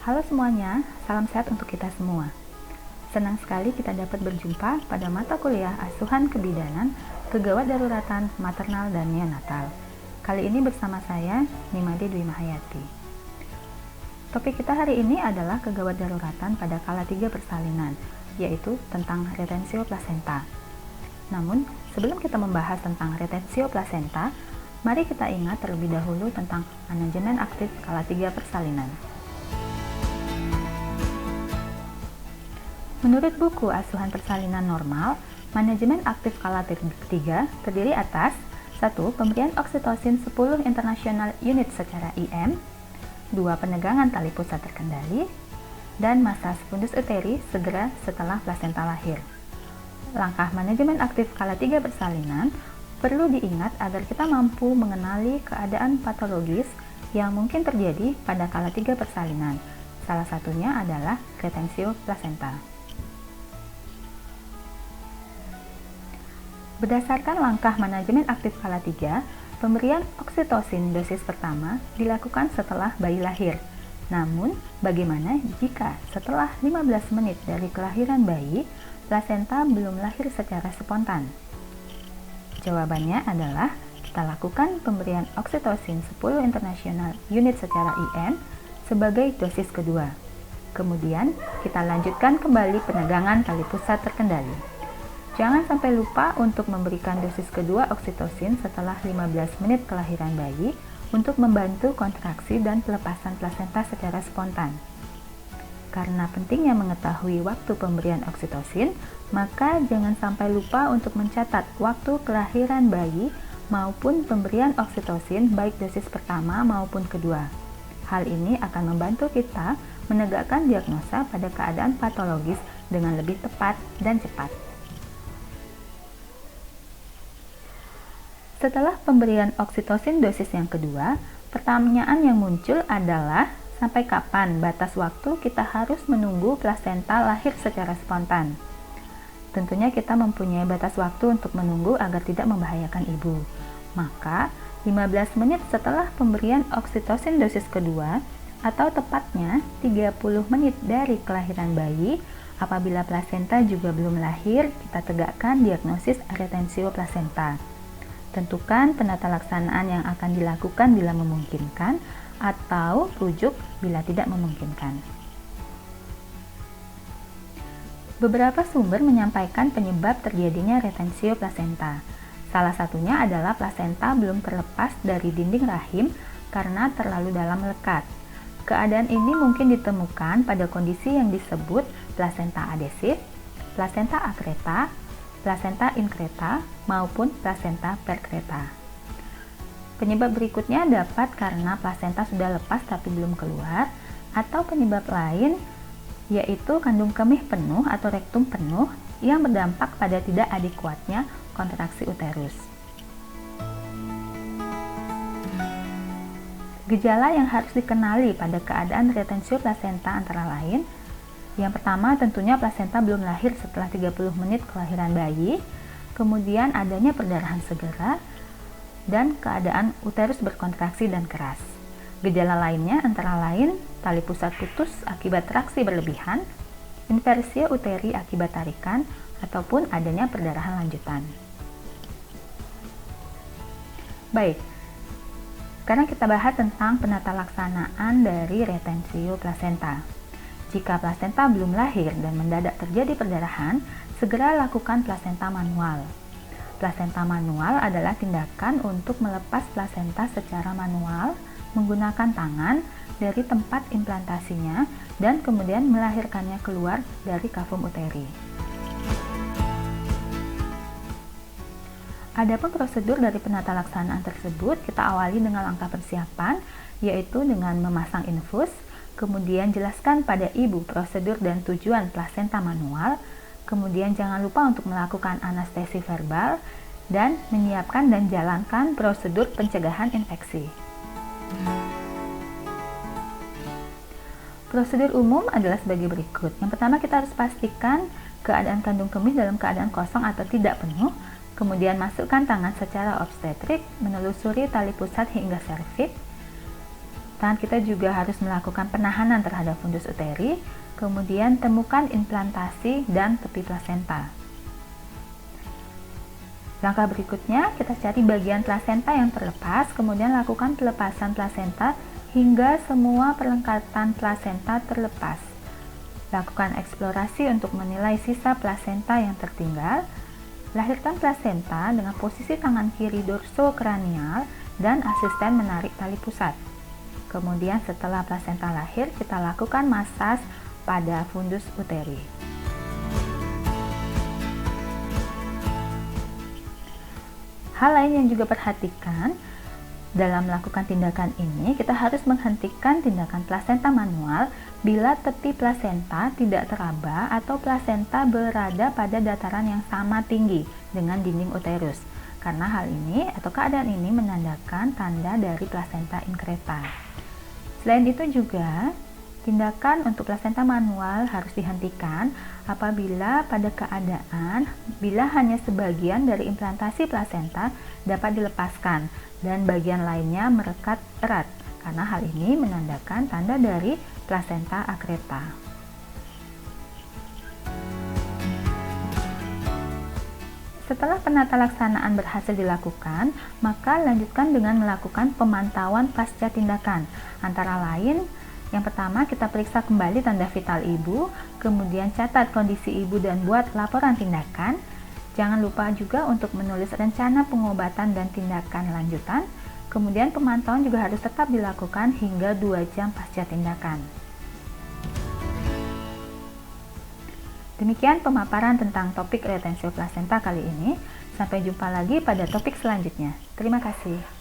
Halo semuanya, salam sehat untuk kita semua. Senang sekali kita dapat berjumpa pada mata kuliah Asuhan Kebidanan, Kegawat Daruratan Maternal dan Neonatal. Kali ini bersama saya, Nimade Dwi Mahayati. Topik kita hari ini adalah kegawat daruratan pada kala 3 persalinan, yaitu tentang retensio plasenta. Namun, sebelum kita membahas tentang retensio plasenta, mari kita ingat terlebih dahulu tentang manajemen aktif kala 3 persalinan. Menurut buku Asuhan Persalinan Normal, manajemen aktif kala 3 terdiri atas 1. Pemberian oksitosin 10 internasional unit secara IM, 2. Penegangan tali pusat terkendali, dan massage fundus uteri segera setelah plasenta lahir. Langkah manajemen aktif kala 3 persalinan perlu diingat agar kita mampu mengenali keadaan patologis yang mungkin terjadi pada kala 3 persalinan. Salah satunya adalah retensio plasenta. Berdasarkan langkah manajemen aktif kala 3, pemberian oksitosin dosis pertama dilakukan setelah bayi lahir. Namun, bagaimana jika setelah 15 menit dari kelahiran bayi, plasenta belum lahir secara spontan? Jawabannya adalah kita lakukan pemberian oksitosin 10 internasional unit secara IM sebagai dosis kedua. Kemudian, kita lanjutkan kembali penegangan tali pusat terkendali. Jangan sampai lupa untuk memberikan dosis kedua oksitosin setelah 15 menit kelahiran bayi untuk membantu kontraksi dan pelepasan plasenta secara spontan. Karena pentingnya mengetahui waktu pemberian oksitosin, maka jangan sampai lupa untuk mencatat waktu kelahiran bayi maupun pemberian oksitosin baik dosis pertama maupun kedua. Hal ini akan membantu kita menegakkan diagnosa pada keadaan patologis dengan lebih tepat dan cepat. Setelah pemberian oksitosin dosis yang kedua, pertanyaan yang muncul adalah sampai kapan batas waktu kita harus menunggu plasenta lahir secara spontan. Tentunya kita mempunyai batas waktu untuk menunggu agar tidak membahayakan ibu. Maka, 15 menit setelah pemberian oksitosin dosis kedua, atau tepatnya 30 menit dari kelahiran bayi, apabila plasenta juga belum lahir, kita tegakkan diagnosis retensio plasenta. Tentukan penata laksanaan yang akan dilakukan bila memungkinkan, atau rujuk bila tidak memungkinkan. Beberapa sumber menyampaikan penyebab terjadinya retensio plasenta. Salah satunya adalah plasenta belum terlepas dari dinding rahim karena terlalu dalam melekat. Keadaan ini mungkin ditemukan pada kondisi yang disebut plasenta adesif, plasenta akreta, plasenta inkreta, maupun plasenta perkreta. Penyebab berikutnya dapat karena plasenta sudah lepas tapi belum keluar, atau penyebab lain yaitu kandung kemih penuh atau rektum penuh yang berdampak pada tidak adekuatnya kontraksi uterus. Gejala yang harus dikenali pada keadaan retensio plasenta antara lain, yang pertama tentunya plasenta belum lahir setelah 30 menit kelahiran bayi, kemudian adanya perdarahan segera, dan keadaan uterus berkontraksi dan keras. Gejala lainnya antara lain tali pusat putus akibat traksi berlebihan, inversio uteri akibat tarikan, ataupun adanya perdarahan lanjutan. Baik, sekarang kita bahas tentang penata laksanaan dari retensio plasenta. Jika plasenta belum lahir dan mendadak terjadi perdarahan, segera lakukan plasenta manual. Plasenta manual adalah tindakan untuk melepas plasenta secara manual menggunakan tangan dari tempat implantasinya dan kemudian melahirkannya keluar dari kavum uteri. Adapun prosedur dari penata laksanaan tersebut kita awali dengan langkah persiapan, yaitu dengan memasang infus, kemudian jelaskan pada ibu prosedur dan tujuan plasenta manual, kemudian jangan lupa untuk melakukan anestesi verbal dan menyiapkan dan jalankan prosedur pencegahan infeksi. Prosedur umum adalah sebagai berikut. Yang pertama, kita harus pastikan keadaan kandung kemih dalam keadaan kosong atau tidak penuh. Kemudian masukkan tangan secara obstetrik, menelusuri tali pusat hingga serviks. Dan kita juga harus melakukan penahanan terhadap fundus uteri, kemudian temukan implantasi dan tepi plasenta. Langkah berikutnya, kita cari bagian plasenta yang terlepas, kemudian lakukan pelepasan plasenta hingga semua perlengkapan plasenta terlepas. Lakukan eksplorasi untuk menilai sisa plasenta yang tertinggal. Lahirkan plasenta dengan posisi tangan kiri dorsokranial dan asisten menarik tali pusat. Kemudian setelah plasenta lahir, kita lakukan masas pada fundus uteri. Hal lain yang juga perhatikan dalam melakukan tindakan ini, kita harus menghentikan tindakan plasenta manual bila tepi plasenta tidak teraba atau plasenta berada pada dataran yang sama tinggi dengan dinding uterus. Karena hal ini atau keadaan ini menandakan tanda dari plasenta increta. Selain itu juga, tindakan untuk plasenta manual harus dihentikan apabila pada keadaan bila hanya sebagian dari implantasi plasenta dapat dilepaskan dan bagian lainnya merekat erat, karena hal ini menandakan tanda dari plasenta akreta. Setelah penata laksanaan berhasil dilakukan, maka lanjutkan dengan melakukan pemantauan pasca tindakan. Antara lain, yang pertama, kita periksa kembali tanda vital ibu, kemudian catat kondisi ibu dan buat laporan tindakan. Jangan lupa juga untuk menulis rencana pengobatan dan tindakan lanjutan. Kemudian pemantauan juga harus tetap dilakukan hingga 2 jam pasca tindakan. Demikian pemaparan tentang topik retensio plasenta kali ini. Sampai jumpa lagi pada topik selanjutnya. Terima kasih.